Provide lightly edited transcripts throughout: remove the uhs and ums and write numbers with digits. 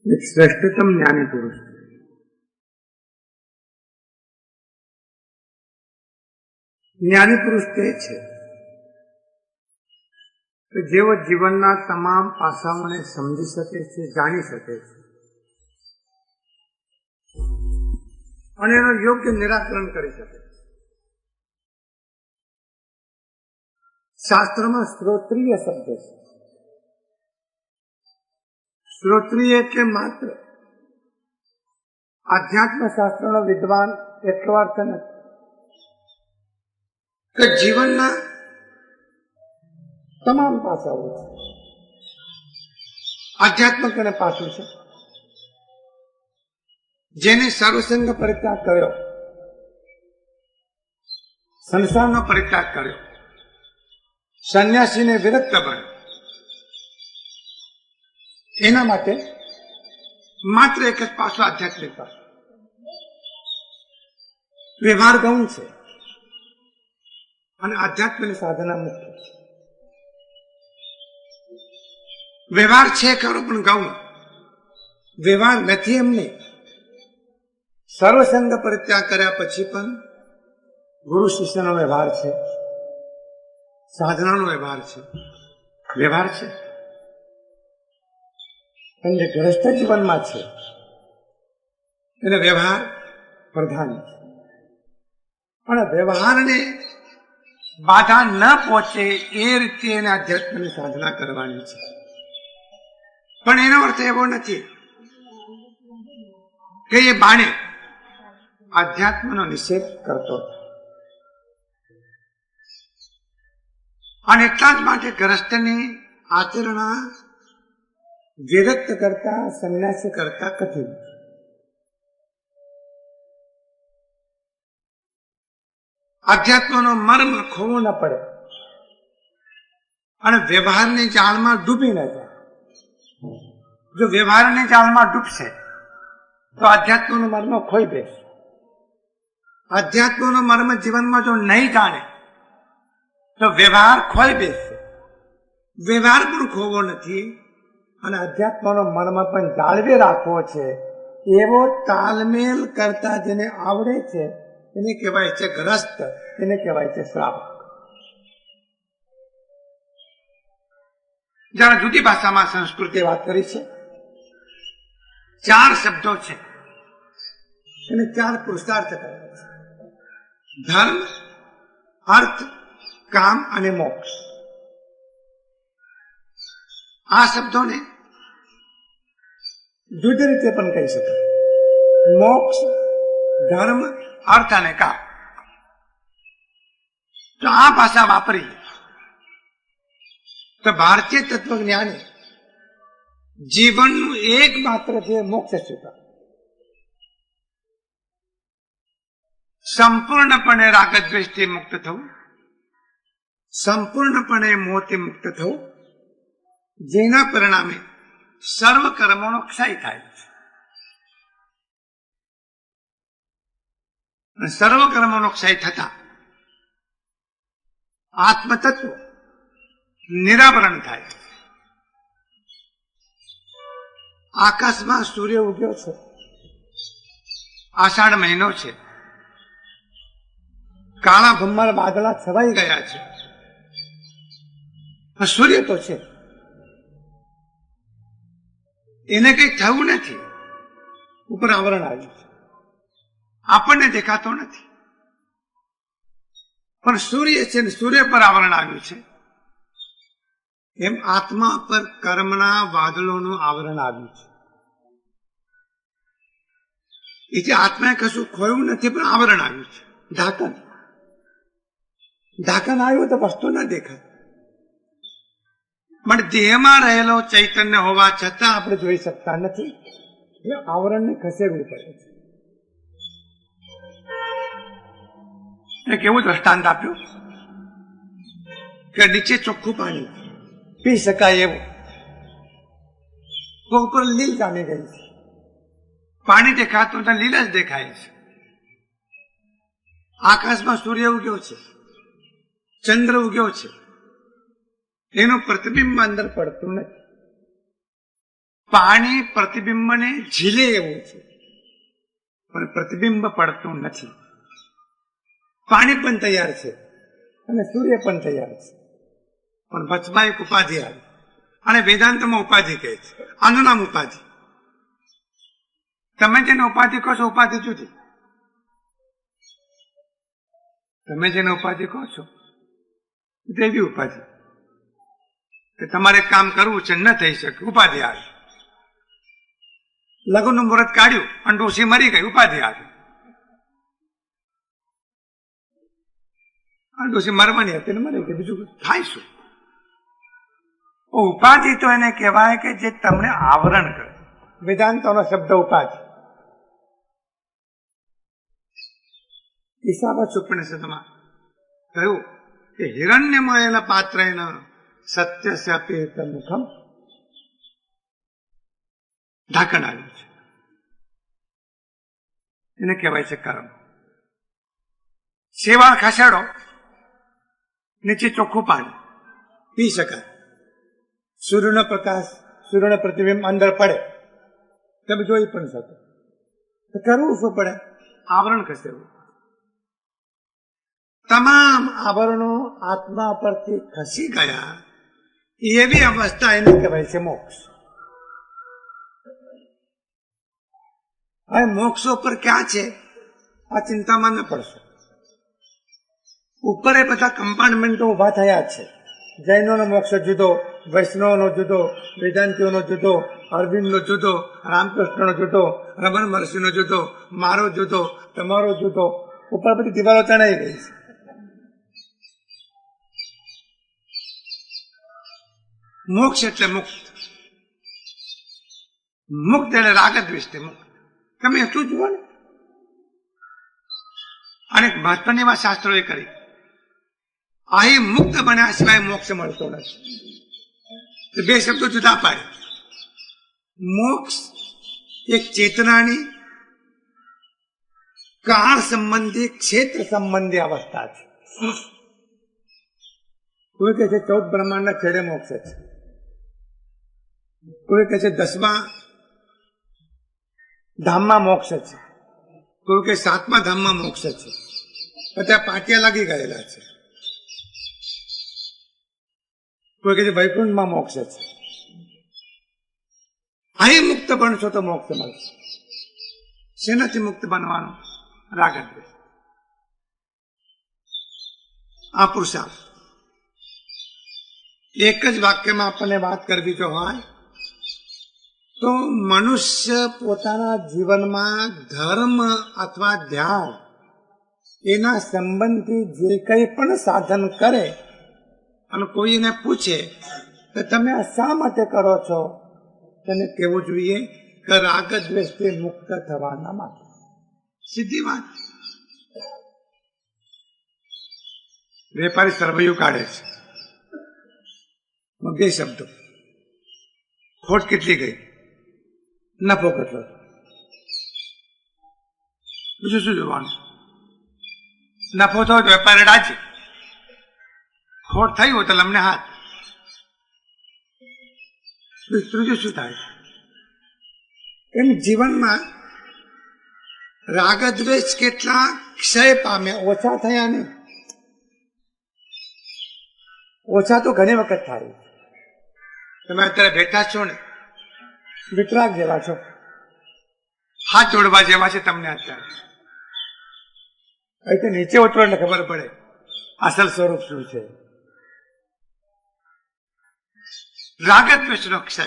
एक श्रेष्ठतम ज्ञानी पुरुष જ્ઞાની પુરુષ તે છે કે જેઓ જીવનના તમામ પાસાઓને સમજી શકે છે, જાણી શકે છે અને એનું યોગ્ય નિરાકરણ કરી શકે છે. શાસ્ત્રમાં શ્રોત્રિય શબ્દ છે. શ્રોત્રિય એટલે માત્ર આધ્યાત્મ શાસ્ત્રનો વિદ્વાન એટલો અર્થ નથી કે જીવનના તમામ પાસાઓ છે. આધ્યાત્મિક અને પાસું છે જેને સર્વસંગ પરિત્યાગ કર્યો, સંસારનો પરિત્યાગ કર્યો, સંન્યાસીને વિરક્ત બન્યો, એના માટે માત્ર એક જ પાસું આધ્યાત્મિક પાસું. વ્યવહાર ગૌણ છે અને આધ્યાત્મની સાધના મુક્ત છે. વ્યવહાર છે ખરો પણ ગૌણ. વ્યવહાર નથી એમને. સર્વસંગ પરિત્યાગ કર્યા પછી પણ ગુરુ શિષ્યનો વ્યવહાર છે, સાધનાનો વ્યવહાર છે, વ્યવહાર છે. પણ જે ગ્રસ્ત જીવનમાં છે એને વ્યવહાર પ્રધાન છે. પણ વ્યવહારને બાધા ન પહોંચે એ રીતે એને આધ્યાત્મની સાધના કરવાની છે. પણ એનો અર્થ એવો નથી કે એ બાણે આધ્યાત્મનો નિષેધ કરતો અને એટલા જ માટે ગ્રસ્તની આચરણ વિરક્ત કરતા, સંન્યાસી કરતા કઠિન. આધ્યાત્મનો મર્મ ખોવો ન પડે અને વ્યવહારની જાળમાં ડૂબી ન જાય. જો વ્યવહારની જાળમાં ડૂબશે તો આધ્યાત્મનો મર્મ ખોઈ બેસે. આધ્યાત્મનો મર્મ જીવનમાં જો નહીં જાણે તો વ્યવહાર ખોઈ બેસશે. વ્યવહાર પણ ખોવો નથી અને અધ્યાત્મનો મર્મ પણ જાળવી રાખવો છે. એવો તાલમેલ કરતા જેને આવડે છે એને કહેવાય છે ગ્રસ્ત, એને કહેવાય છે શ્રાવક. જરા જુદી ભાષામાં સંસ્કૃતે વાત કરી છે. 4 શબ્દો છે એને 4 પુરુષાર્થ કરે છે: ધર્મ, અર્થ, કામ અને મોક્ષ. આ શબ્દોને જુદી રીતે પણ કહી શકાય. મોક્ષ, ધર્મ, અર્થ અને કામ. તો આ ભાષા વાપરી તો ભારતીય તત્વજ્ઞાની જીવનનું એકમાત્ર છે મોક્ષ સ્વીકાર. સંપૂર્ણપણે રાગદ્વેષથી મુક્ત થવું, સંપૂર્ણપણે મોહથી મુક્ત થવું, જેના પરિણામે સર્વ કર્મોનો ક્ષય થાય છે. અને સર્વ કર્મોનો ક્ષય થતા આત્મતત્વ નિરાવરણ થાય. આકાશમાં સૂર્ય ઉગ્યો છે, આષાઢ મહિનો છે, કાળા ભમ્મર વાદળા છવાઈ ગયા છે, સૂર્ય તો છે, એને કઈ થયું નથી. ઉપર આવરણ આવ્યું છે, આપણને દેખાતો નથી પણ સૂર્ય છે ને સૂર્ય પર આવરણ આવ્યું છે. એમ આત્મા પર કર્મના વાદળોનું આવરણ આવ્યું છે. એટલે આત્માએ કશું ખોયું નથી પણ આવરણ આવ્યું છે. ઢાંકણ આવ્યું તો વસ્તુ ના દેખાય. પણ દેહમાં રહેલો ચૈતન્ય હોવા છતાં આપણે જોઈ શકતા નથી. એ આવરણને ખસેડવું પડે છે. કેવું દ્રષ્ટાંત આપ્યું કે નીચે ચોખ્ખું પાણી પી શકાય એવું, તો ઉપર લીલ જામી ગઈ છે. પાણી દેખાતું તો લીલ જ દેખાય છે. આકાશમાં સૂર્ય ઉગ્યો છે, ચંદ્ર ઉગ્યો છે, એનું પ્રતિબિંબ અંદર પડતું નથી. પાણી પ્રતિબિંબને ઝીલે એવું છે, પણ પ્રતિબિંબ પડતું નથી. પાણી પણ તૈયાર છે અને સૂર્ય પણ તૈયાર છે, પણ વચમાં એક ઉપાધિ આવી, અને વેદાંતમાં ઉપાધિ કહે છે. આનું નામ ઉપાધિ. તમે જેને ઉપાધિ કહો છો, ઉપાધિ જુદી. તમે જેને ઉપાધિ કહો છો એવી ઉપાધિ કે તમારે કામ કરવું છે, ન થઈ શકે, ઉપાધિ આવી. લગ્નનું મુહૂર્ત કાઢ્યું અને ડોશી મરી ગઈ, ઉપાધિ આવી. ડોશી મરવાની હતી ને મરી ગઈ, બીજું થાય શું? ઉપાધિ તો એને કહેવાય કે જે તમને આવરણ કરે. વેદાંતનો શબ્દ ઉપાધિ. ઈશાવાસ ઉપનિષદમાં કહ્યું કે હિરણ્યમયેન પાત્રેણ સત્યસ્ય અપેત મુખમ. ઢાંકણ આવ્યું છે, એને કહેવાય છે કર્મ. શેવાળ ખસેડો, નીચે ચોખ્ખું પાણી પી શકાય. સૂર્યનો પ્રકાશ, સૂર્યનો પ્રતિબિંબ અંદર પડે, તમે જોઈ પણ શકો. તો કરવું શું પડે? આવરણ ખસેડવું. તમામ આવરણો આત્મા પરથી ખસી ગયા, એવી અવસ્થા એને કહેવાય છે મોક્ષ. હવે મોક્ષ ઉપર ક્યાં છે આ ચિંતામાં ન પડશો. ઉપર એ બધા કમ્પાર્ટમેન્ટો ઉભા થયા છે. જૈનોનો મોક્ષ જુદો, વૈષ્ણવનો જુદો, વેદાંતિઓનો જુદો, અરવિંદનો જુદો, રામકૃષ્ણનો જુદો, રમણ મહર્ષિનો જુદો, મારો જુદો, તમારો જુદો. ઉપર બધી દિવાલો ચણાઈ ગઈ છે. મોક્ષ એટલે મુક્ત. મુક્ત એટલે રાગ દ્વેષથી મુક્ત. તમે એટલું જુઓ ને. અને મહત્વની વાત શાસ્ત્રોએ કરી, અહીં મુક્ત બન્યા સિવાય મોક્ષ મળતો નથી. બે શબ્દો જુદા પાડે. મોક્ષ એક ચેતનાની કાળ સંબંધી, ક્ષેત્ર સંબંધી અવસ્થા છે. કોઈ કહે છે 14 બ્રહ્માંડના છેડે મોક્ષ છે, કોઈ કહે છે 10મા ધામમાં મોક્ષ છે, કોઈ કે 7મા ધામમાં મોક્ષ છે. બધા પાટિયા લાગી ગયેલા છે. કોઈ કહે છે વૈકુંઠમાં મોક્ષ છે. અહીં મુક્ત બનશો તો મોક્ષ મળશે. શેનાથી મુક્ત બનવાનું? રાગ દ્વેષ. આ પુરુષાર્થ. એક જ વાક્યમાં આપણને વાત કરવી જો હોય તો મનુષ્ય પોતાના જીવનમાં ધર્મ અથવા ધ્યાન એના સંબંધથી જે કંઈ પણ સાધન કરે અને કોઈ એને પૂછે કે તમે આ શા માટે કરો છો, તેને કહેવું જોઈએ કે રાગ દ્વેષથી મુક્ત થવાના માટે. સીધી વાત. વેપારી સરવૈયું કાઢે છે, બે શબ્દો, ખોટ કેટલી ગઈ, નફો કેટલો, બીજું શું જોવાનું? નફો થયો તો વેપારી રાજી, ખોટ થઈ હોય તો લમને હાથ. ત્રીજું શું થાય? એમ જીવનમાં રાગ દ્વેષ કેટલા ક્ષય પામ્યા, ઓછા થયા નહીં. ઓછા તો ઘણી વખત થાય. તમે અત્યારે બેઠા છો ને, વિતરાગ જેવા છો, હાથ જોડવા જેવા છે તમને. અત્યારે અહીં તો નીચે ઉતરો એટલે ખબર પડે અસલ સ્વરૂપ શું છે. રાગ દ્વેષનો ક્ષય.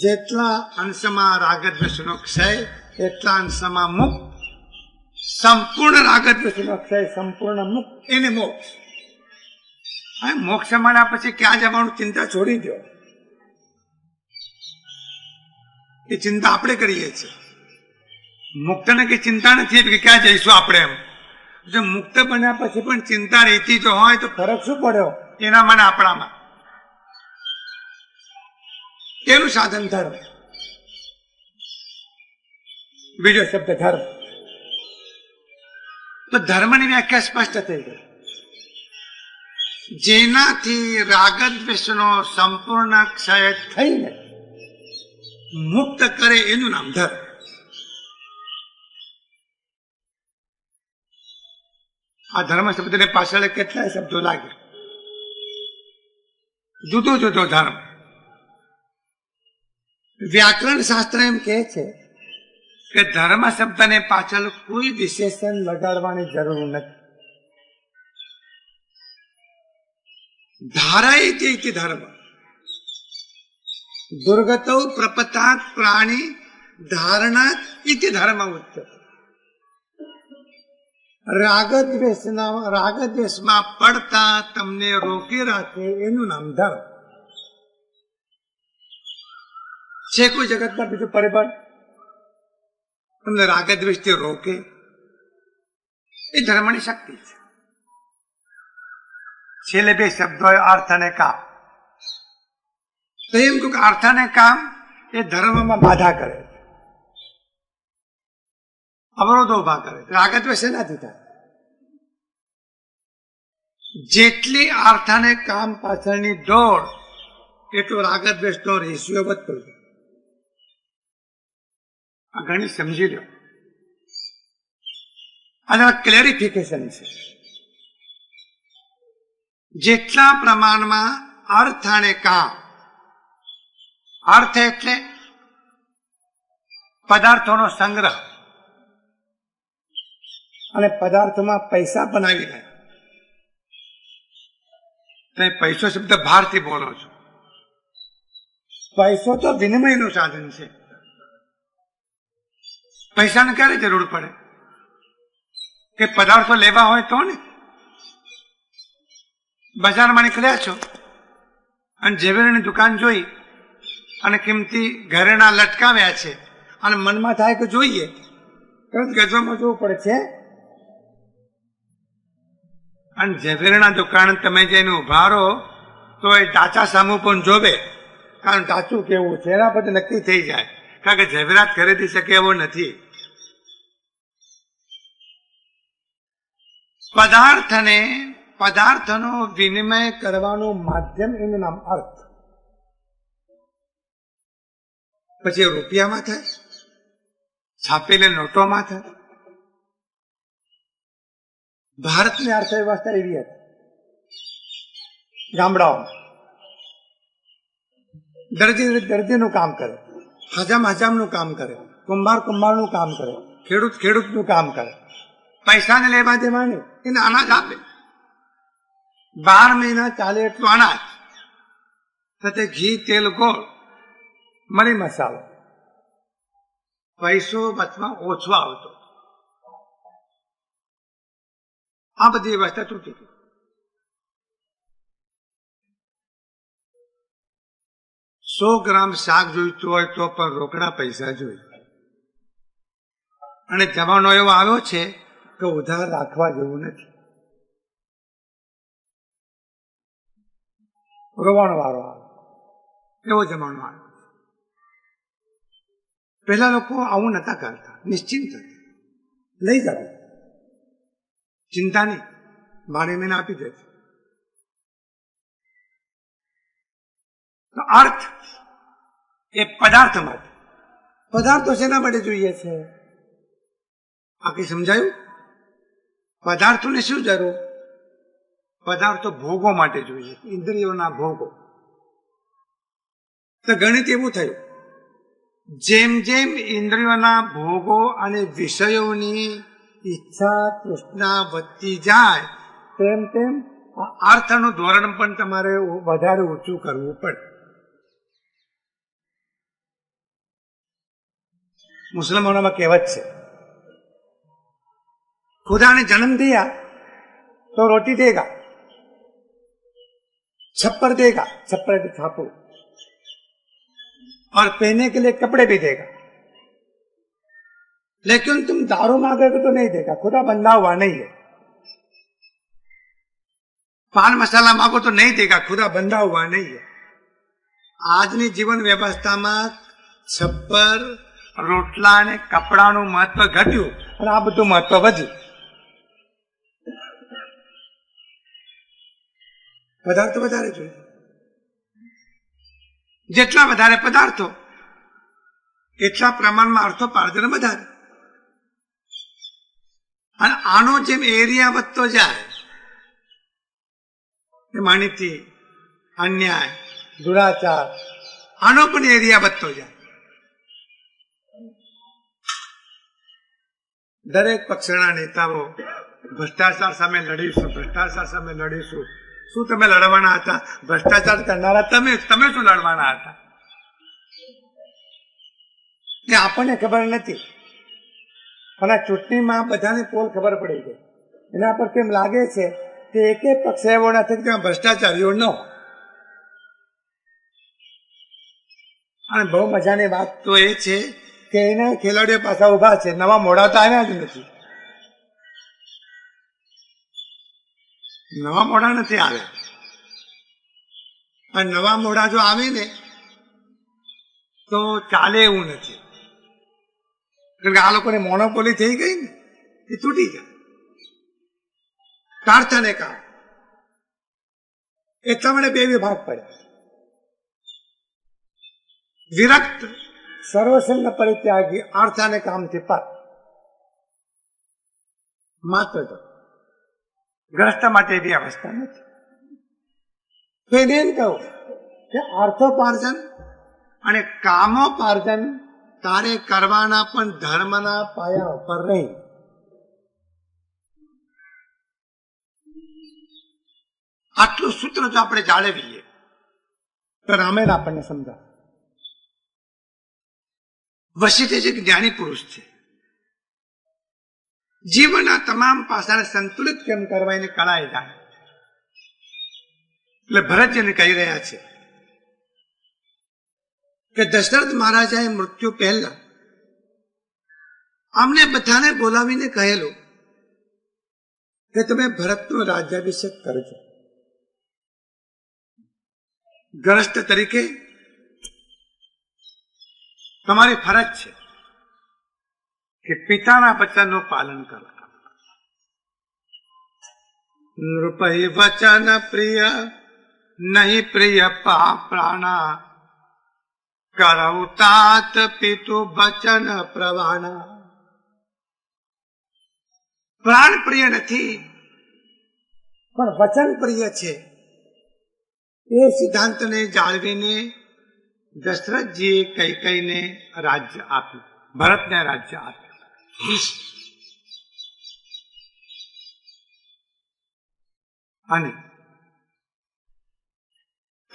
જેટલા અંશમાં રાગ દ્વેષનો ક્ષય એટલા અંશમાં મુક્ત. સંપૂર્ણ રાગ દ્વેષનો ક્ષય, સંપૂર્ણ મુક્ત, એને મોક્ષ. હવે મોક્ષ મળ્યા પછી ક્યાં જવાનું ચિંતા છોડી દો. એ ચિંતા આપણે કરીએ છીએ. મુક્તને કઈ ચિંતા નથી કે ક્યાં જઈશું આપણે. એમ જો મુક્ત બન્યા પછી પણ ચિંતા રહેતી જો હોય તો ફરક શું પડ્યો એના મને આપણામાં? એનું સાધન ધર્મ. બીજો શબ્દ ધર્મ. તો ધર્મની વ્યાખ્યા સ્પષ્ટ થઈ ગઈ. જેનાથી રાગ દ્વેષનો સંપૂર્ણ ક્ષય થઈને મુક્ત કરે એનું નામ ધર્મ. આ ધર્મ શબ્દને પાછળ કેટલાય શબ્દો લાગે. જુદો જુદો ધર્મ. વ્યાકરણ શાસ્ત્ર એમ કહે છે કે ધર્મ શબ્દને પાછળ કોઈ વિશેષણ લગાડવાની જરૂર નથી. ધારાય તે ધર્મ દુર્ગતો પ્રપતાત પ્રાણી ધારણાત ઇતિ ધર્મ ઉચ્ચતે. રાગદ્વેષમાં પડતા તમને રોકી રાખે એનું નામ ધર્મ છે. કોઈ જગતમાં બીજું પરિબળ તમને રાગદ્વેષથી રોકે એ ધર્મની શક્તિ છે. છેલ્લે બે શબ્દો અર્થ અને કામ. તો એમ કહું કે અર્થ અને કામ એ ધર્મમાં બાધા કરે છે, અવરોધો ઉભા કરે છે. રાગદ્વેષ એનાથી થાય. જેટલી અર્થ અને કામ પાછળની દોડ એટલો રાગદ્વેષનો રેશિયો વધતો જાય. આ ઘણી સમજી લો. આ ક્લેરિફિકેશન છે. જેટલા પ્રમાણમાં અર્થ અને કામ, અર્થ એટલે પદાર્થોનો સંગ્રહ અને પદાર્થોમાં પૈસા બનાવી રહ્યા. તમે પૈસો શબ્દ બહારથી બોલો છો. પૈસો તો વિનિમયનું સાધન છે. પૈસાની ક્યારે જરૂર પડે કે પદાર્થો લેવા હોય તો ને. બજારમાં નીકળ્યા છો અને ઝવેરીની દુકાન જોઈ અને કિંમતી ઘરેણા લટકાવ્યા છે અને મનમાં થાય કે જોઈએ તરત ગજવામાં જોવું પડે છે. અને ઝવેરીના દુકાન તમે જઈને ઉભા રહો તો એ ટાચા સામું પણ જોવે, કારણ ટાચું કેવું છે એના પછી નક્કી થઈ જાય, કારણ કે ઝવેરાત ખરીદી શકે એવો નથી. પદાર્થનો વિનિમય કરવાનું માધ્યમ એનું નામ અર્થ. પછી રૂપિયામાં થાય, છાપેલી નોટોમાં થાય. ભારતની અર્થવ્યવસ્થા એવી હતી. ગામડાઓમાં દરજી દરજીનું કામ કરે, હજામનું કામ કરે, કુંભારનું કામ કરે, ખેડૂતનું કામ કરે. પૈસાને લેવા દેવાની એને અનાજ આપે. 12 મહિના ચાલે એટલું અનાજ, સાથે ઘી, તેલ, ગોળ, મરી મસાલો. પૈસો વચમાં ઓછો આવતો. આ બધી વ્યવસ્થા તૂટી ગઈ. સો ગ્રામ શાક જોઈતું હોય તો પણ રોકડા પૈસા જોઈએ. અને જમાનો એવો આવ્યો છે કે ઉધાર રાખવા જેવું નથી. રોવાનો વારો આવે એવો જમાનો આવ્યો. પહેલા લોકો આવું નતા કરતા, નિશ્ચિંત હતા, લઈ જતા, ચિંતા નહીં, 12 મહિના આપી દે. તો અર્થ એ પદાર્થ માટે. પદાર્થો શેના માટે જોઈએ છે? આ કઈ સમજાયું? પદાર્થોને શું જરૂર? પદાર્થો ભોગો માટે જોઈએ, ઇન્દ્રિયોના ભોગો. તો ગણિત એવું થયું, જેમ જેમ ઇન્દ્રિયોના ભોગો અને વિષયોની ઈચ્છા તૃષ્ણા વધતી જાય તેમ તેમ અર્થનું ધોરણ પણ તમારે વધારે ઊંચું કરવું પડે. મુસલમાનોમાં કહેવત છે, खुदा ने जन्म दिया तो रोटी देगा, छप्पर देगा, छप्पर की छापो, और पहनने के लिए कपड़े भी देगा, लेकिन तुम दारू मांगोगे तो नहीं देगा, खुदा बंधा हुआ नहीं है. पान मसाला मांगो तो नहीं देगा, खुदा बंधा हुआ नहीं है. આજની જીવન વ્યવસ્થામાં છપ્પર, રોટલા અને કપડાનું મહત્વ ઘટ્યું અને આ બધું મહત્વ વધ્યું. પદાર્થો વધારે જોઈએ. જેટલા વધારે પદાર્થો એટલા પ્રમાણમાં અર્થોપાર્જન વધારે. અને આનો જેમ એરિયા વધતો જાય, માહિતી, અન્યાય, દુરાચાર, આનો પણ એરિયા વધતો જાય. દરેક પક્ષના નેતાઓ ભ્રષ્ટાચાર સામે લડીશું, ભ્રષ્ટાચાર સામે લડીશું. શું તમે લડવાના હતા? ભ્રષ્ટાચાર કરનારા તમે શું લડવાના હતા? એ આપણને ખબર નથી, પણ આ ચૂંટણીમાં બધાને પોલ ખબર પડી ગઈ. એના પર કેમ લાગે છે કે એક પક્ષ એવો નથી કે ભ્રષ્ટાચારીઓ ન. અને બહુ મજાની વાત તો એ છે કે એના ખેલાડીઓ પાછા ઉભા છે, નવા મોડા તો આવ્યા જ નથી. નવા મોડા નથી આવ્યા. અને નવા મોડા જો આવે ને તો ચાલે એવું નથી, કારણ કે આ લોકોની મોનોપોલી થઈ ગઈ ને, એ તૂટી જાય. કારખાને કામ એટલા માટે બે વિભાગ પડ્યા. વિરક્ત સર્વસંગ પરિત્યાગી અર્થ અને કામથી પર માત્ર ગ્રસ્ત માટે એવી અવસ્થા નથી. તો એને એમ કહું કે અર્થોપાર્જન અને કામોપાર્જન તારે કરવાના, પણ ધર્મના પાયા ઉપર નહીં. આટલું સૂત્ર જો આપણે જાળવીએ તો રામાયણ આપણને સમજાવે. વશિષ્ઠ એક જ્ઞાની પુરુષ છે. જીવનના તમામ પાસાને સંતુલિત કેમ કરવા એની કળા એ જાણે. એટલે ભરતજીને કહી રહ્યા છે કે દશરથ મહારાજાએ મૃત્યુ પહેલા અમને બધાને બોલાવીને કહેલું કે તમે ભરતનો રાજ્યાભિષેક કરજો. ગ્રસ્ત તરીકે તમારી ફરજ છે કે પિતાના વચનનું પાલન કરો. નૃપૈ વચન પ્રિય નહીં પ્રિય પ્રાણા, કરૌ તાત પિતુ વચન પ્રવાણા. પ્રાણ પ્રિય નથી પણ વચન પ્રિય છે. એ સિદ્ધાંતને જાળવીને દશરથજીએ કૈકેયીને રાજ્ય આપ્યું, ભરતને રાજ્ય આપ્યું. અને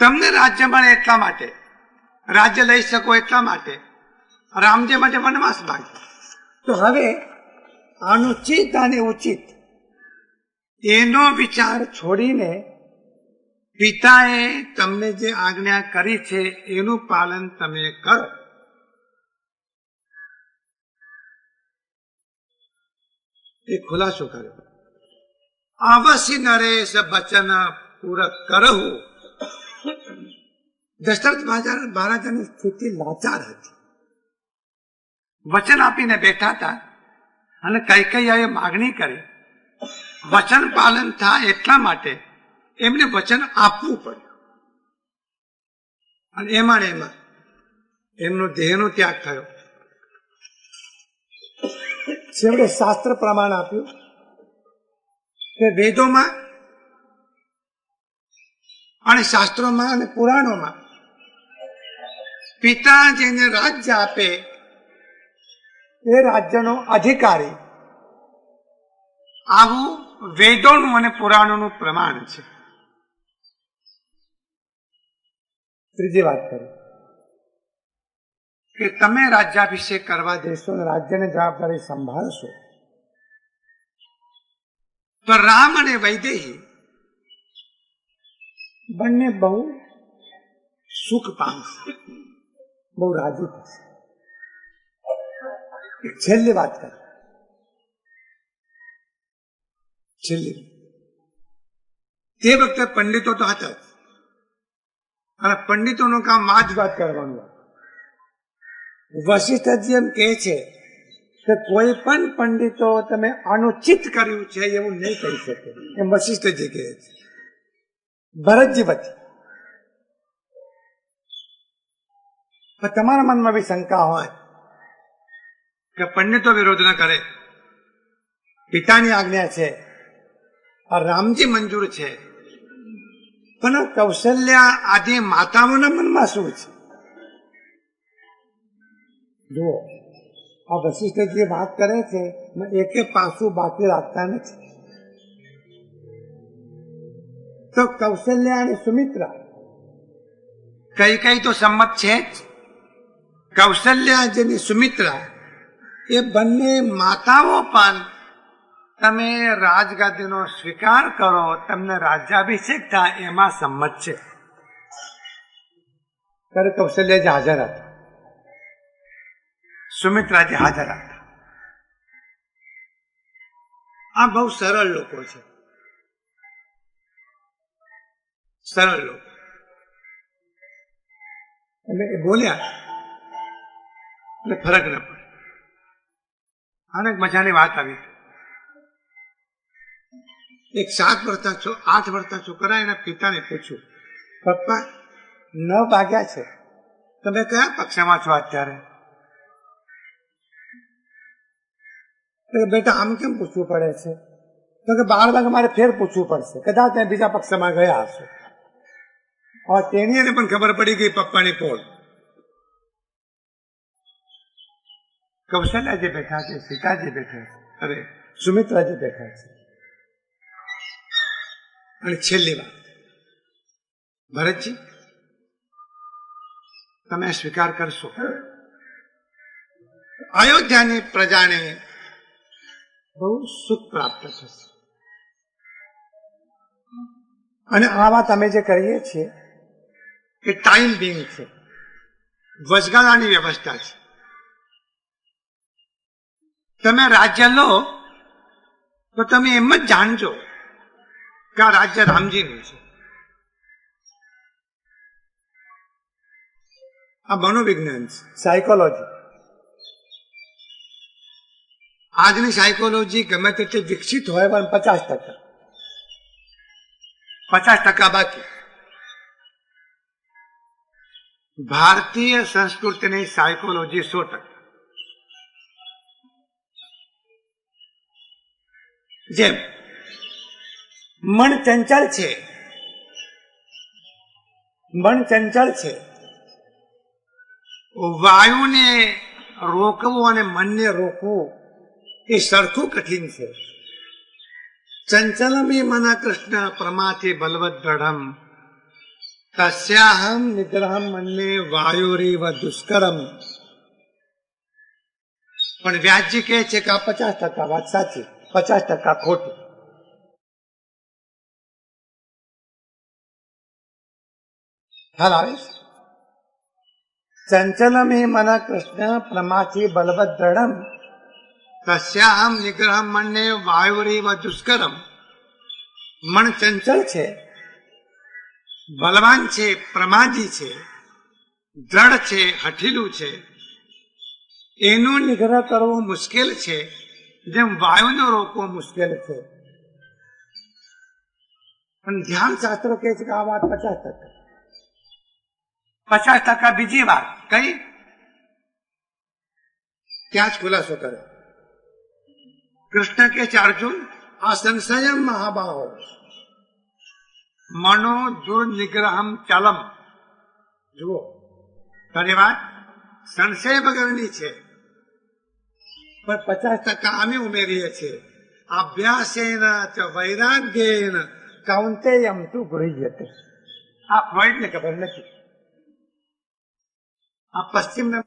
તમને રાજ્ય મળે એટલા માટે, રાજ્ય લઈ શકો એટલા માટે રામજી માટે વનવાસ માંગ્યો. તો હવે અનુચિત અને ઉચિત એનો વિચાર છોડીને પિતાએ તમને જે આજ્ઞા કરી છે એનું પાલન તમે કરો. એ ખુલાસો કર્યો. અવશ્ય નરેશ વચન પૂરક કરવું. દશરથ મહારાજાની સ્થિતિ લાચાર હતી. વચન આપીને બેઠા હતા અને કૈકેયીએ માગણી કરી. વચન પાલન થાય એટલા માટે એમને વચન આપવું પડ્યું. અને એમાં એમનો દેહનો ત્યાગ થયો. છેવટે શાસ્ત્ર પ્રમાણ આપ્યું કે વેદોમાં અને શાસ્ત્રોમાં અને પુરાણોમાં પિતા જેને રાજ્ય આપે એ રાજ્યનો અધિકારી, આવું વેદોનું અને પુરાણોનું પ્રમાણ છે. ત્રીજી વાત કરી કે તમે રાજ્યાભિષેક કરવા દેશો અને રાજ્યની જવાબદારી સંભાળશો તો રામ અને વૈદેહી બંને બહુ સુખ પામશે, બહુ રાજી થશે. છેલ્લી વાત કરી, છેલ્લી તે વખતે પંડિતો તો હતા જ, અને પંડિતોનું કામ આ જ વાત કરવાનું. વશિષ્ઠજી એમ કહે છે કે કોઈ પણ પંડિતો તમે અનુચિત કર્યું છે એવું નહીં કહી શકે, એમ વશિષ્ઠજી કહે છે. ભરતજી વચ્ચે તમારા મનમાં બી શંકા હોય કે પંડિતો વિરોધ ન કરે, પિતાની આજ્ઞા છે, રામજી મંજૂર છે, પણ કૌશલ્યા આદિ માતાઓના મનમાં શું છે? જુઓ, આ વશિષ્ઠ જે વાત કરે છે એકે પાસું બાકી રાખતા નથી. તો કૌશલ્યા અને સુમિત્રા કઈ તો સંમત છે જ. કૌશલ્યા જેની સુમિત્રા એ બંને માતાઓ પણ તમે રાજગાદીનો સ્વીકાર કરો, તમને રાજ્યાભિષેક થાય એમાં સંમત છે. ત્યારે કૌશલ્યાજી હાજર હતા, સુમિત્રાજી હાજર હતા. આ બહુ સરળ લોકો છે, સરળ લોકો. એટલે એ બોલ્યા એટલે ફરક ન પડે. આને એક મજાની વાત આવી. એક 8 વર્ષના છોકરા એના પિતાને પૂછ્યું, પપ્પા 9 વાગ્યા છે, તમે કયા પક્ષમાં છો અત્યારે? બેટા આમ કેમ પૂછવું પડે છે? તો કે 12 વાગે મારે ફેર પૂછવું પડશે, કદાચ ત્યાં બીજા પક્ષમાં ગયા હશે. હવે તેની એને પણ ખબર પડી ગઈ પપ્પાની પોલ. કૌશલ્યાજી બેઠા છે, સીતાજી બેઠા છે, અરે સુમિત્રાજી બેઠા છે. અને છેલ્લી વાત, ભરતજી તમે સ્વીકાર કરશો, અયોધ્યાની પ્રજાને બહુ સુખ પ્રાપ્ત થશે. અને આ વાત અમે જે કરીએ છીએ એ ટાઈમ બિંગ છે, વચગાળાની વ્યવસ્થા છે. તમે રાજ્ય લો તો તમે એમ જ જાણજો કે આ રાજ્ય રામજીનું છે. આ મનોવિજ્ઞાન છે, સાયકોલોજી. આજની સાયકોલોજી ગમે તેટલી વિકસિત હોય પણ 50% બાકી. ભારતીય સંસ્કૃતિની સાયકોલોજી 100%. જેમ મન ચંચળ છે, વાયુને રોકવું અને મનને રોકવું એ સરખું કઠિન છે. ચંચલમી મન કૃષ્ણ પ્રમાથી બલવત દ્રઢમ તસ્યાહમ નિગ્રહમ મન્ને વાયુરીવ દુષ્કરમ. પણ વ્યાસજી કહે છે કે આ 50% વાત સાચી, 50% ખોટી. ખ્યાલ આવે છે? ચંચલમી મન કૃષ્ણ પ્રમાથી બલવત દ્રઢમ તસ્યાહમ નિગ્રહમ મન્ને વાયુરીવ દુષ્કરમ. મન ચંચળ છે, બલવાન છે, પ્રમાદી છે, દ્રઢ છે, હઠીલું છે. એનો નિગ્રહ કરવો મુશ્કેલ છે, જેમ વાયુનો રોકવો મુશ્કેલ છે. પણ ધ્યાન શાસ્ત્રો કહે છે કે આ વાત 50%. 50% બીજી વાત કઈ ત્યાં જ ખુલાસો કરે. કૃષ્ણ કે છે અર્જુન આ સંશયમ મહાબાહો મનો દુર્નિગ્રહમ ચલમ. જુઓ તારી વાત સંશય વગરની છે, પણ 50% અમે ઉમેરીએ છીએ. અભ્યાસેન ચ વૈરાગ્યેન કૌંતેયમ તું ગૃહ્યતે. આ ફ્રોઈડને ખબર નથી, આ પશ્ચિમના.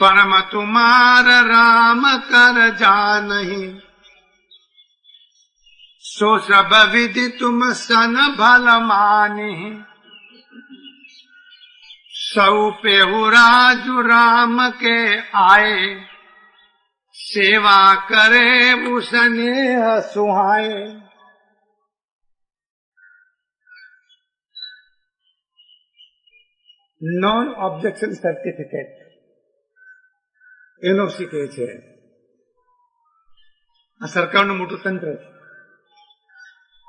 પરમ તુમાર રામ કર જા નહીં સો સબ વિધિ તુમ સન ભલ માની. સૌ પેહુ રાજુ રામ કે આए સેવા કરે સ્નેહ સુહાય. નોન ઓબ્જેક્શન સર્ટિફિકેટ એનઓસી કહે છે. આ સરકારનું મોટું તંત્ર છે.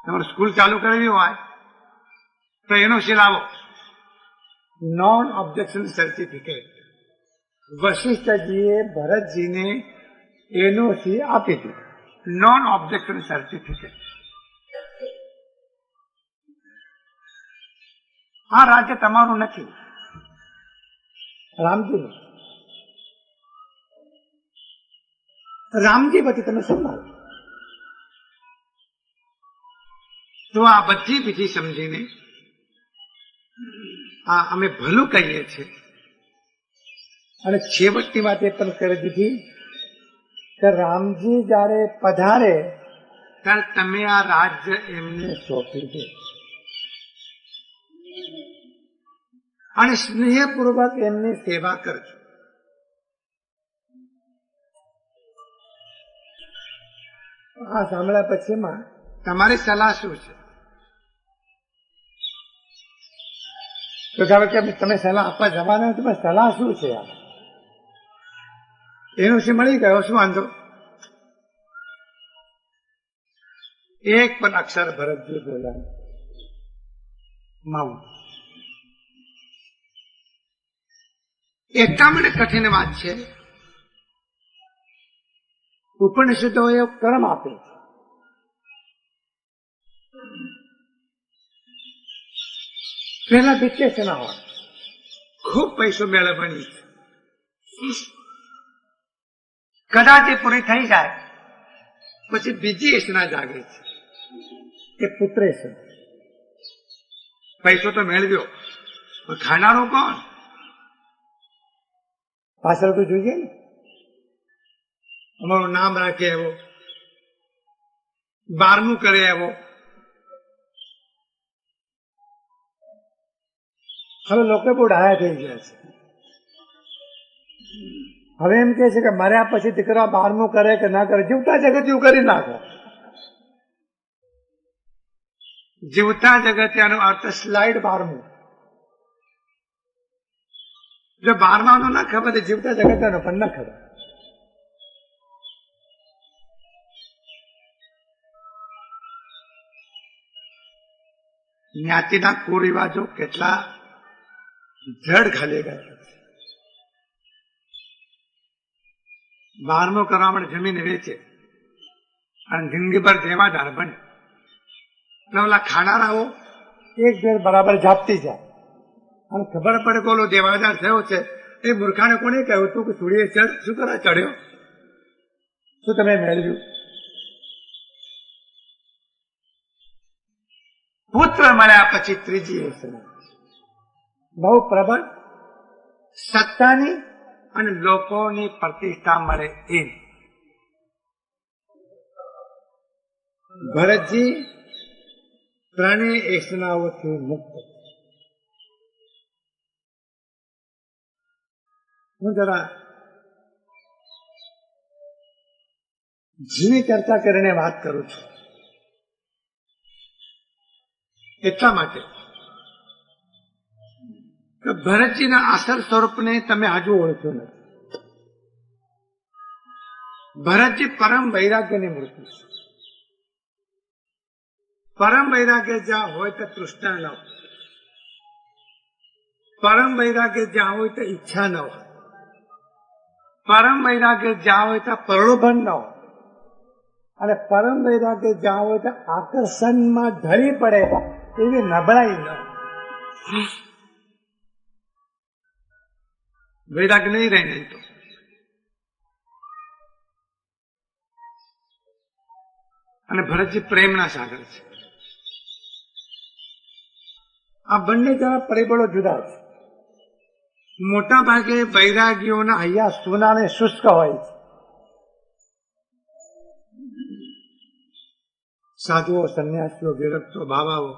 તમારે સ્કૂલ ચાલુ કરવી હોય તો એનઓસી લાવો, નોન ઓબ્જેક્શન સર્ટિફિકેટ. વશિષ્ઠજીએ ભરતજીને એનઓસી આપી દીધું, નોન ઓબ્જેક્શન સર્ટિફિકેટ. આ રાજ્ય તમારું નથી, રામજીનું. રામજી પછી તમે સંભાળો. તો આ બધી વિધિ સમજીને આ અમે ભલું કહીએ છીએ. અને છેવટની વાત એ પણ કરી દીધી કે રામજી જયારે પધારે ત્યારે તમે આ રાજ્ય એમને સોંપી દો અને સ્નેહપૂર્વક એમની સેવા કરજો. આ સાંભળ્યા પછીમાં તમારી સલાહ શું છે? તો ધારો કે તમે સલાહ આપવા જવાના, તમે સલાહ શું છે? એનું શું મળી ગયો, શું વાંધો? એક પણ અક્ષર ભરતજી બોલ્યા માઉ. એટલા માટે કઠિન વાત છે. ઉપનિષદો એ કર્મ આપે છે. પેલા વિચેષણા હોય, ખૂબ પૈસો મેળવવાની છે. કદાચ એ પૂરી થઈ જાય પછી બીજી એસના જાગે છે કે પુત્રેસન. પૈસો તો મેળવ્યો, ખાનારો કોણ? પાછળ તો જોઈએ ને. અમારું નામ રાખે એવો, 12મું કરે એવો. હવે લોકો બહુ ડાયા થઈ ગયા છે. હવે એમ કે છે કે મર્યા પછી દીકરા 12મું કરે કે ના કરે, જીવતા જગત કરી નાખો. જીવતા જગતિયાનો અર્થ સ્લાઇડ 12મું. જો 12માનો ના ખબર તો જીવતા જગતિયાનો પણ ના ખબર. જ્ઞાતિના કુરિવાજો કેટલા જડ ઘાલી ગયા. 12મું કરવા માટે જમીન વેચે અને જિંદગીભર દેવાદાર બને. ઓલા ખાનારાઓ એક બેર બરાબર ઝાપતી જાય અને ખબર પડે કે ઓલો દેવાદાર થયો છે. એ મૂર્ખાને કોને કહ્યું તું કે સુડીએ ચડ, શું કરવા ચડ્યો? શું તમે મેળવ્યું? પુત્ર મળ્યા પછી ત્રીજી એસના બહુ પ્રબળ સત્તાની અને લોકોની પ્રતિષ્ઠા મળે એમ. ભરતજી ત્રણેય એસનાઓથી મુક્ત. હું જરા ઝીણી ચર્ચા કરીને વાત કરું છું. એટલા માટે કે ભરતજીના અસલ સ્વરૂપને તમે હજુ ઓળખ્યો નથી. ભરતજી પરમ વૈરાગ્યની મૂર્તિ છે. પરમ વૈરાગ્ય જ્યાં હોય તો તૃષ્ણા ન હોય. પરમ વૈરાગ્ય જ્યાં હોય તો ઈચ્છા ન હોય. પરમ વૈરાગ્ય જ્યાં હોય તો પ્રલોભન ન હોય. અને પરમ વૈરાગ્ય જ્યાં હોય તો આકર્ષણમાં ઢળી પડે એવી નબળાઈ ન હોય. વૈરાગ્ય નહીં રહે નહીં તો. અને ભરતજી પ્રેમના સાગર છે. આ બંને જરા પરિબળો જુદા છે. મોટા ભાગે વૈરાગીઓના હૈયા સોના અને શુષ્ક હોય છે. સાધુઓ, સંન્યાસીઓ, વિરક્તો, બાબાઓ,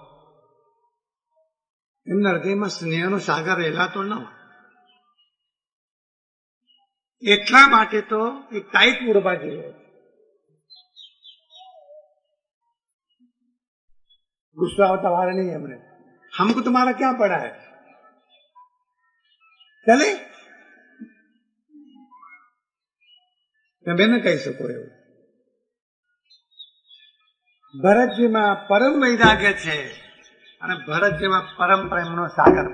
એમના હૃદયમાં સ્નેહનો સાગર રહેલા તો ન હોય. એટલા માટે તો એ ટાઈટ ઉડવા જેવો. ગુસ્સો આવતા વારે નહીં એમણે. हमको तुम्हारा क्या पड़ा है, चले તમે ન કહી શકો એવું. ભરતજીમાં પરમ વૈરાગ્ય છે અને ભરતજીમાં પરમ પ્રેમનો સાગર.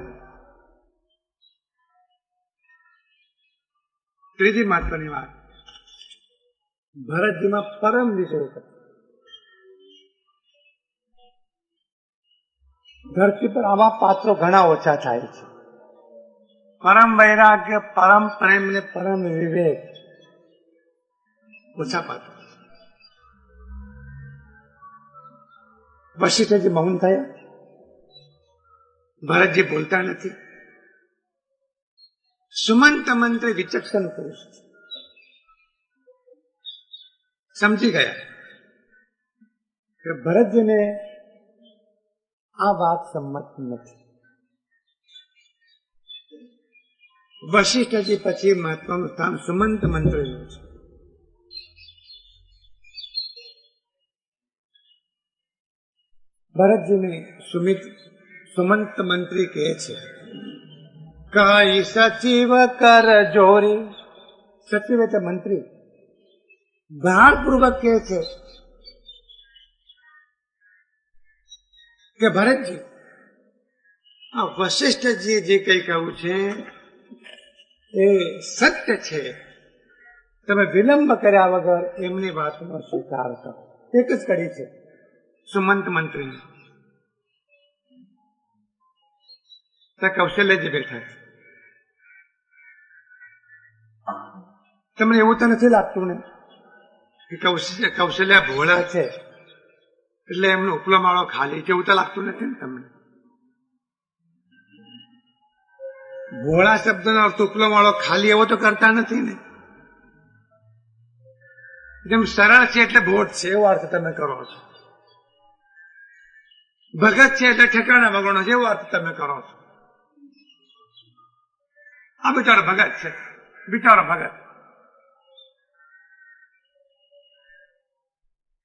ત્રીજી મહત્વની વાત, ભરતજીમાં પરમ વિવેક. ધરતી પર આવા પાત્રો ઘણા ઓછા થાય છે. પરમ વૈરાગ્ય, પરમ પ્રેમ ને પરમ વિવેક ઓછા પાત્રો. વશિષ્ઠજી મૌન થયા. ભરતજી બોલતા નથી. સુમંત મંત્રી વિચક્ષણ પુરુષ સમજી ગયા કે ભરતજીને આ વાત સંમત નથી. વશિષ્ઠજી પછી મહત્વનું સ્થાન સુમંત મંત્રીનું છે. ભરતજીને સુમંત મંત્રી કહે છે, કઈ સચિવ કર જોરી. સચિવ એટલે મંત્રી ભારપૂર્વક કહે છે કે ભરતજી, આ વશિષ્ઠજી જે કઈ કહ્યું છે એ સત્ય છે. તમે વિલંબ કર્યા વગર એમની વાતનો સ્વીકાર કરો. એક જ કડી છે સુમંત મંત્રી. કૌશલ્યજી બેઠા છે. તમને એવું તો નથી લાગતું ને કે કૌશલ્ય ભોળા છે એટલે એમનો ઉપલો માળો ખાલી છે? એવું તો લાગતું નથી ને તમને? ભોળા શબ્દનો અર્થ ઉપલો માળો ખાલી એવો તો કરતા નથી ને. જેમ સરળ છે એટલે ભોળ છે એવો અર્થ તમે કરો છો. ભગત છે એટલે ઠેકાણા વગરનો છે એવો અર્થ તમે કરો છો. આ બિચારો ભગત છે, બિચારો ભગત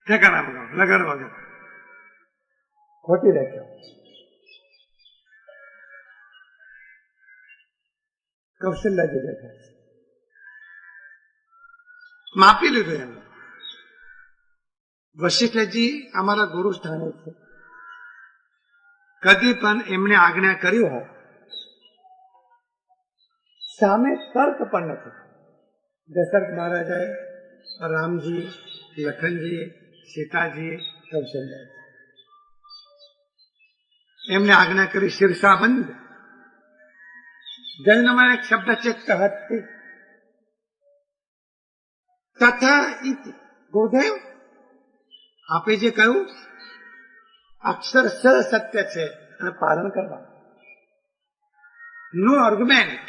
ઠેકાણા વગર, લગન વગર. ખોટી રાખ્યો. કૌશલ્યજી બેઠા છે. માપી લીધું એમ. વશિષ્ઠજી અમારા ગુરુ સ્થાને છે. કદી પણ એમને આજ્ઞા કર્યું હોય સામે તર્ક પણ નથી. દશરથ મહારાજાએ, રામજી, લખનજી, સીતાજી, કૌશલ્ય એમને આજ્ઞા કરી શીર્ષાબંધ. જૈનમાં એક શબ્દ છે કહતી તથા ઇતિ. ગુરુદેવ આપે જે કહ્યું અક્ષરશઃ સત્ય છે અને પાલન કરવા. નો આર્ગ્યુમેન્ટ.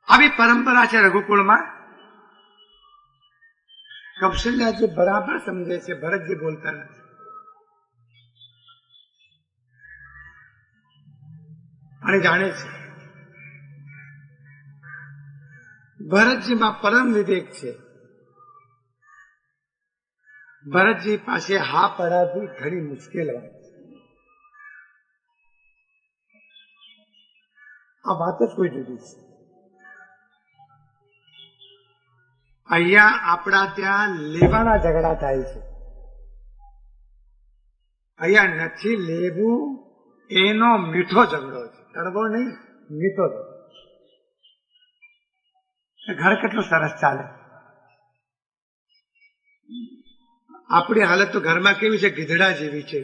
આવી પરંપરા છે રઘુકુળમાં. કૌશલ્યાજી બરાબર સમજે છે, ભરતજી બોલતા નથી. અને જાણે છે ભરતજીમાં પરમ વિવેક છે. ભરતજી પાસે હા પડાવવી ઘણી મુશ્કેલ વાત છે. આ વાત જ કોઈ જુદી છે. અહીંયા આપણા ત્યાં લેવાના ઝઘડા થાય છે. અહીંયા નથી લેવું એનો મીઠો ઝઘડો છે. કડવો નહીં, મીઠો ઝઘડો. ઘર કેટલું સરસ ચાલે. આપણી હાલત તો ઘરમાં કેવી છે? ગીધડા જેવી છે.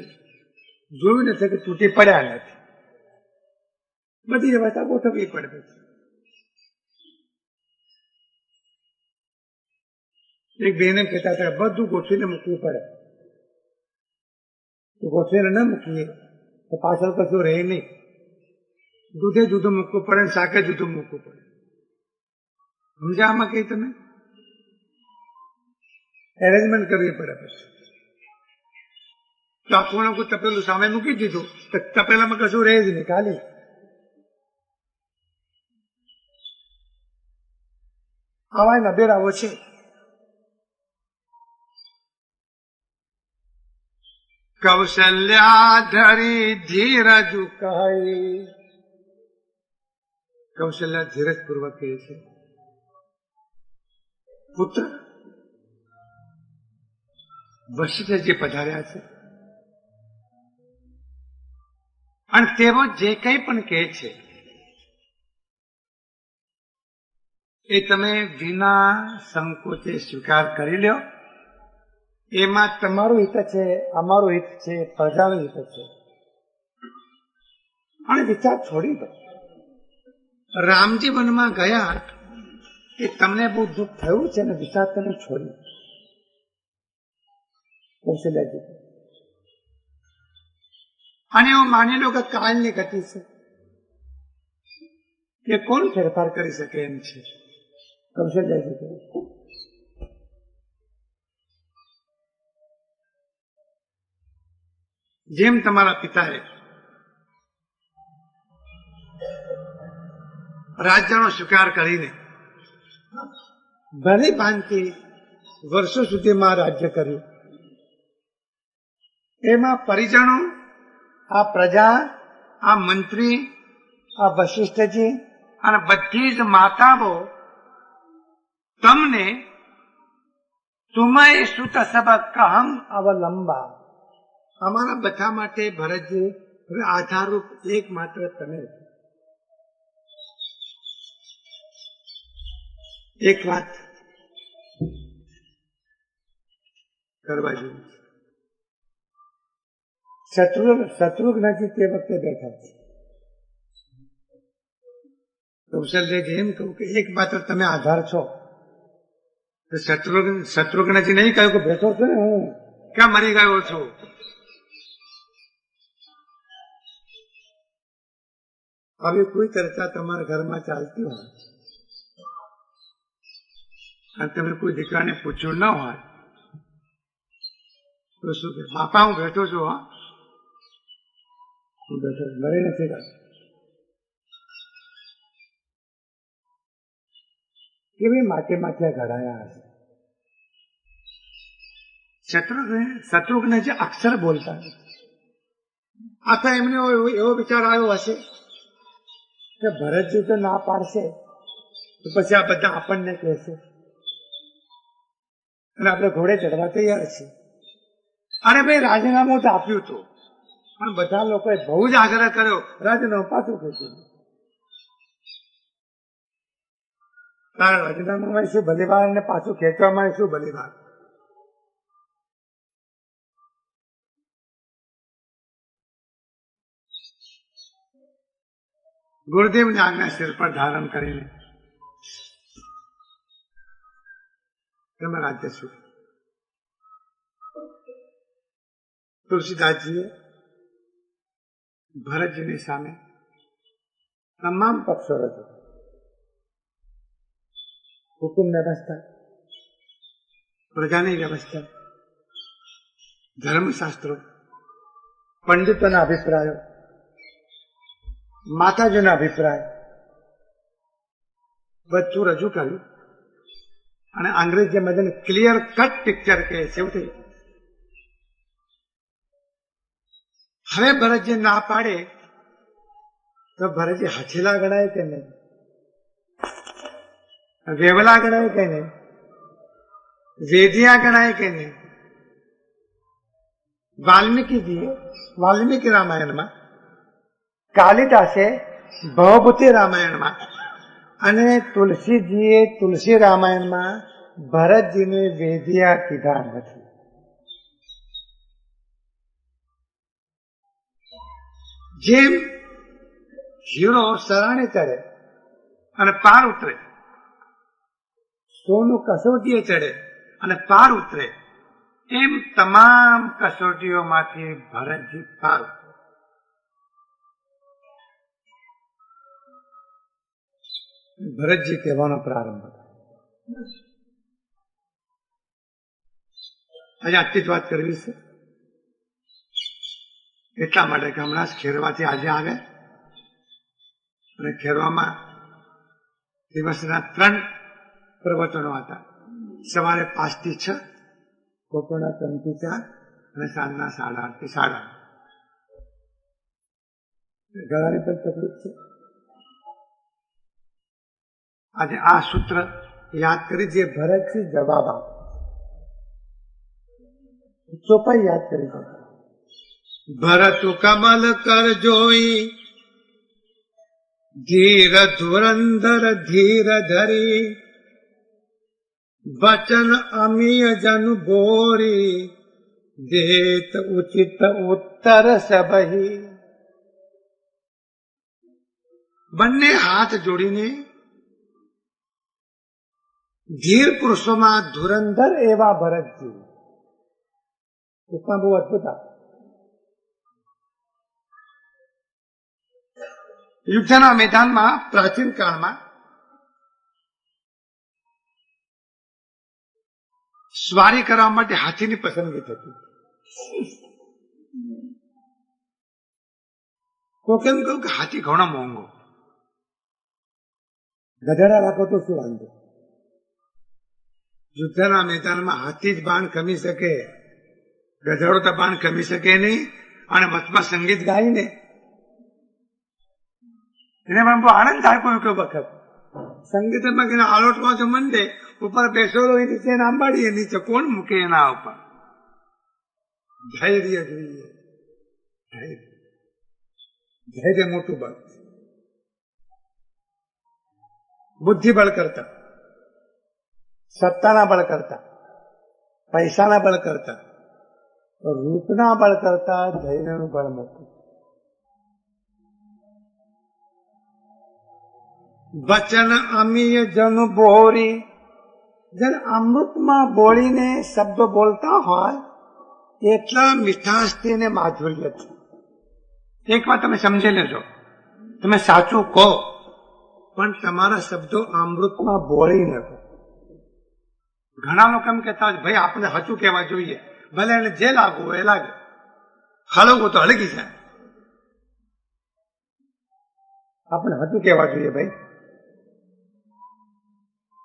જોયું નથી કે તૂટી પડ્યા નથી. બધી વ્યવસ્થા ગોઠવવી પડે છે. એક બેને કહેતા હતા બધું ગોઠવીને મૂકવું પડે. ગોઠવીને ન મૂકીએ તો પાછળ કશું રહે નહીં. દૂધે જુદું મૂકવું પડે, શાકે જુદું મૂકવું પડે. સમજ્યા આમાં કઈ તમે? એરેન્જમેન્ટ કરવી પડે. પછી તો આપણને કોઈ તપેલું સામે મૂકી દીધું તો તપેલામાં કશું રહે જ નહીં, ખાલી. આવા નબેરાઓ છે. કૌશલ્યા ધરી ધીરજ કહી. કૌશલ્યા ધીરજ પૂર્વક કહે છે, પુત્ર વશિષ્ઠ જે પધાર્યા છે અને તેઓ જે કંઈ પણ કહે છે એ તમે વિના સંકોચે સ્વીકાર કરી લ્યો. એમાં તમારું હિત છે, અમારું હિત છે, પ્રજાનું હિત છે, અને વિચાર છોડી દો. રામજી વનમાં ગયા કે તમને બહુ દુઃખ થયું છે ને વિચાર તમે છોડી. કૌશલ્યાજી, અને એવું માની લો કે કાળની ગતિ છે, કે કોણ ફેરફાર કરી શકે એમ છે. કૌશલ્યાજી, જેમ તમારા પિતાએ રાજ્યનો સ્વીકાર કરીને ભલે ભાનથી વર્ષો સુધીમાં રાજ્ય કર્યું, એમાં પરિજનો, આ પ્રજા, આ મંત્રી, આ વશિષ્ઠજી અને બધી જ માતાઓ તમને તુમય સુત સબક કહમ અવલંબા, અમારા બધા માટે ભરતજી હવે આધારરૂપ એકમાત્ર તમે. એક વાત કરવા જેવી, શત્રુઘ્નજી તે વખતે બેઠા છે. કૌશલ્યજી એમ કહું કે એક માત્ર તમે આધાર છો. તો શત્રુઘ્નજી નહીં કહ્યું કે બેઠો છો ને હું ક્યાં મરી ગયો છું. આવી કોઈ ચર્ચા તમારા ઘરમાં ચાલતી હોય અને તમે કોઈ દીકરાને પૂછ્યું ન હોય તો શું કે બાપા હું બેઠો છું, હા હું બેઠો છું, મરી નથી ગયો. કેવી માથે ઘડાયા હશે. શત્રુઘ્ન જે અક્ષર બોલતા આખા એમને એવો વિચાર આવ્યો હશે કે ભરતજી તો ના પાડશે તો પછી આ બધા આપણને કહેશે અને આપણે ઘોડે ચડવા તૈયાર છીએ. અરે ભાઈ રાજીનામું તો આપ્યું હતું પણ બધા લોકોએ બહુ જ આગ્રહ કર્યો, રાજીનામું પાછું ખેંચ્યું. તારા રાજીનામામાં શું ભલીવાર ને પાછું ખેંચવામાં શું ભલીવાર. ગુરુદેવની આજ્ઞા શિર પર ધારણ કરીને તમે રાજ્ય શું. તુલસીદાસજીએ ભરતજીની સામે તમામ પક્ષો રજૂ, હુકુમ વ્યવસ્થા, પ્રજાની વ્યવસ્થા, ધર્મશાસ્ત્રો, પંડિતોના અભિપ્રાયો, માતાજીના અભિપ્રાય બધું રજૂ કર્યું અને અંગ્રેજીમાં જેને ક્લિયર કટ પિક્ચર કહે છે એવું થયું. હવે ભરતજી ના પાડે તો ભરતજી હથેલા ગણાય કે નહીં, વેવલા ગણાય કે નહીં, વેદિયા ગણાય કે નહીં. વાલ્મીકી રામાયણમાં, કાલિદાસે ભવભૂતિ રામાયણમાં અને તુલસીજીએ તુલસી રામાયણમાં ભરતજીને વેદિયા કીધા નથી. જેમ હીરો સરાણે ચડે અને પાર ઉતરે, સોનું કસોટીએ ચડે અને પાર ઉતરે, એમ તમામ કસોટીઓમાંથી ભરતજી પાર ઉતરે. ભરતજી કહેવાનો પ્રારંભ થયો. આજે આટલી જ વાત કરવી છે એટલા માટે કે હમણાં જ ખેરવાથી આજે આવે અને ખેરવામાં દિવસના 3 પ્રવચનો હતા. સવારે 5 થી 6, બપોરના 3 થી 4 અને સાંજના 8:30 થી 8:30. ગળાની પણ તકલીફ છે. આજે આ સૂત્ર યાદ કરી જે ભરતજી જવાબ આપે ચોપાઈ યાદ કરી દો. ભરત કમલ કર જોઈ ધીર ધુરંધર ધીર ધરી વચન અમીય જન બોરી દેત ઉચિત ઉત્તર સબહી. બંને હાથ જોડીને ધીર પુરુષોમાં ધુરંધર એવા ભરતજી, ઉપમા બહુ અદભુત આપે. યુદ્ધના મેદાનમાં પ્રાચીન કાળમાં સ્વારી કરવા માટે હાથીની પસંદગી થતી. તો કેમ કહું કે હાથી ઘણો મોંઘો, ગધેડા રાખો તો શું વાંધો. યુદ્ધના મેદાનમાં હાથી જ બાણ ખમી શકે, ગધેડો તો બાણ ખમી શકે નહીં. અને મતમાં સંગીત ગાઈને એને મને બહુ આનંદ થાય. કોઈ વખત સંગીતમાં એને આલોટવા જો મંડે, ઉપર બેસેલો નીચે આંબાડીએ, નીચે કોણ મૂકે એના ઉપર. ધૈર્ય જોઈએ, ધૈર્ય મોટું બળ. બુદ્ધિ બળ કરતા, સત્તાના બળ કરતા, પૈસાના બળ કરતા, રૂપના બળ કરતા ધૈર્યનું બળ મોટું. વચન અમીય જન બોરી, જ્યારે અમૃતમાં બોલીને શબ્દો બોલતા હોય એટલા મીઠાશથી ને માધુર્ય છે. એક વાત તમે સમજી લેજો, તમે સાચું કહો પણ તમારા શબ્દો અમૃતમાં બોલી ન કહો. ઘણા લોકો એમ કહેતા હોય ભાઈ આપણે સાચું કહેવા જોઈએ, ભલે એને જે લાગવું હોય એ લાગે, હળવું તો હળગી જાય. આપણે સાચું કહેવા જોઈએ ભાઈ,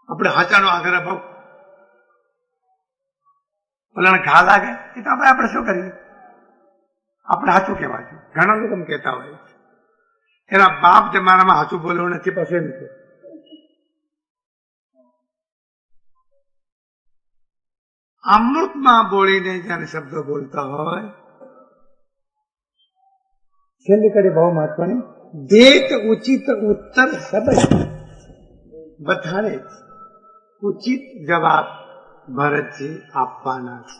આપણે હાચાનો આગ્રહ ભાવ. ઓલાને ઘા લાગે એ તો આપણે શું કરીએ, આપણે સાચું કહેવા જોઈએ. ઘણા લોકો એમ કહેતા હોય એના બાપ જમાનામાં સાચું બોલવું નથી, પછી એમ કે અમૃતમાં બોલીને જયારે શબ્દો બોલતા હોય. છેલ્લી કડી બહુ મહત્વની, દેત ઉચિત ઉત્તર સબય, બધાને ઉચિત જવાબ ભરતજી આપવાના છે.